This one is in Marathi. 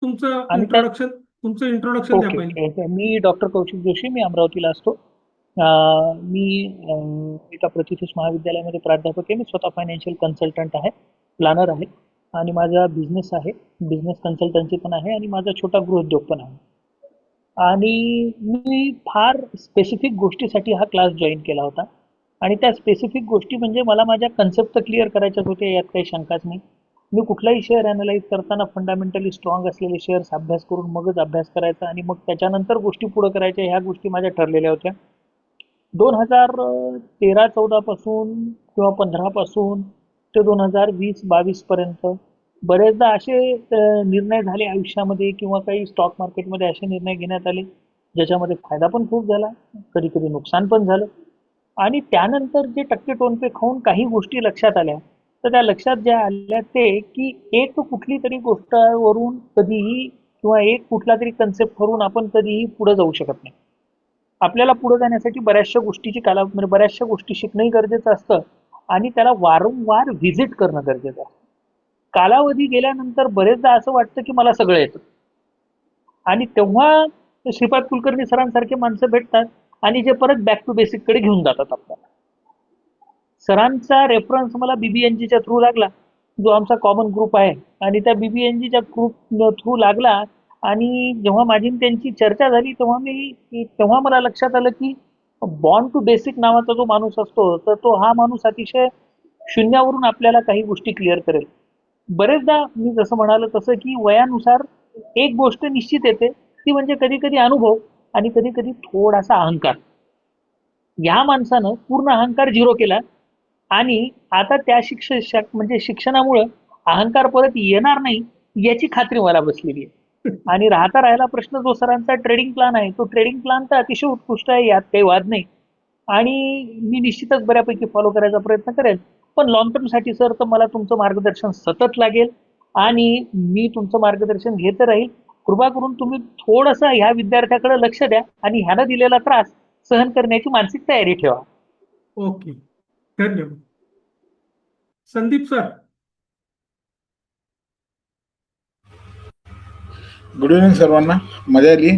तुमचं आणि त्यात इंट्रोडक्शन द्या ओके पहिले. Okay okay. मी डॉक्टर कौशिक जोशी, मी अमरावतीला असतो. मी एका प्रतिष्ठित महाविद्यालयामध्ये प्राध्यापक आहे. मी स्वतः फायनान्शियल कन्सल्टंट आहे, प्लॅनर आहे आणि माझा बिझनेस आहे. बिझनेस कन्सल्टन्सी पण आहे आणि माझा छोटा गृहोद्योग पण आहे. आणि मी फार स्पेसिफिक गोष्टीसाठी हा क्लास जॉईन केला होता आणि त्या स्पेसिफिक गोष्टी म्हणजे मला माझ्या कन्सेप्ट तर क्लिअर करायच्याच होत्या, यात काही शंकाच नाही. मी कुठलाही शेअर अनालाइज करताना फंडामेंटली स्ट्रॉंग असलेले शेअर्स अभ्यास करून मगच अभ्यास करायचा आणि मग त्याच्यानंतर गोष्टी पुढे करायच्या, ह्या गोष्टी माझ्या ठरलेल्या होत्या. 2013-14 पासून किंवा 15 पासून ते 2020-22 पर्यंत बरेचदा असे निर्णय झाले आयुष्यामध्ये किंवा काही स्टॉक मार्केटमध्ये असे निर्णय घेण्यात आले ज्याच्यामध्ये फायदा पण खूप झाला, कधी कधी नुकसान पण झालं. आणि त्यानंतर जे टक्के टोनपे खाऊन काही गोष्टी लक्षात आल्या, तर त्या लक्षात ज्या आल्या ते की एक कुठली तरी गोष्टवरून कधीही किंवा एक कुठला तरी कन्सेप्ट करून आपण कधीही पुढे जाऊ शकत नाही. आपल्याला पुढे जाण्यासाठी बऱ्याचशा गोष्टीची म्हणजे बऱ्याचशा गोष्टी शिकणंही गरजेचं असतं आणि त्याला वारंवार व्हिजिट करणं गरजेचं असतं. कालावधी गेल्यानंतर बरेचदा असं वाटतं की मला सगळं येतं आणि तेव्हा श्रीपाद कुलकर्णी सरांसारखे माणसं भेटतात आणि जे परत बॅक टू बेसिक कडे घेऊन जातात आपल्याला. सरांचा रेफरन्स मला बीबीएनजीच्या थ्रू लागला, जो आमचा कॉमन ग्रुप आहे, आणि त्या बीबीएनजीच्या ग्रुप थ्रू लागला. आणि जेव्हा माझी आणि त्यांची चर्चा झाली तेव्हा मला लक्षात आलं की बॉर्न टू बेसिक नावाचा जो माणूस असतो, तर तो हा माणूस अतिशय शून्यावरून आपल्याला काही गोष्टी क्लिअर करेल. बरेचदा मी जसं म्हणालो तसं की वयानुसार एक गोष्ट निश्चित येते, ती म्हणजे कधी कधी अनुभव आणि कधी कधी थोडासा अहंकार. या माणसानं पूर्ण अहंकार झिरो केला आणि आता त्या म्हणजे शिक्षणामुळं अहंकार परत येणार नाही याची खात्री मला बसलेली आहे. आणि राहिला प्रश्न जो सरांचा ट्रेडिंग प्लान आहे, तो ट्रेडिंग प्लान तर अतिशय उत्कृष्ट आहे, यात काही वाद नाही. आणि मी निश्चितच बऱ्यापैकी फॉलो करायचा प्रयत्न करेल. पण लॉंग टर्म साठी सर तर मला तुमचं मार्गदर्शन सतत लागेल आणि मी तुमचं मार्गदर्शन घेत राहील. कृपा करून तुम्ही थोडस ह्या विद्यार्थ्याकडे लक्ष द्या आणि ह्यानं दिलेला त्रास सहन करण्याची मानसिक तयारी ठेवा. ओके, धन्यवाद. संदीप सर. गुड इव्हनिंग सर्वांना. मजा आली.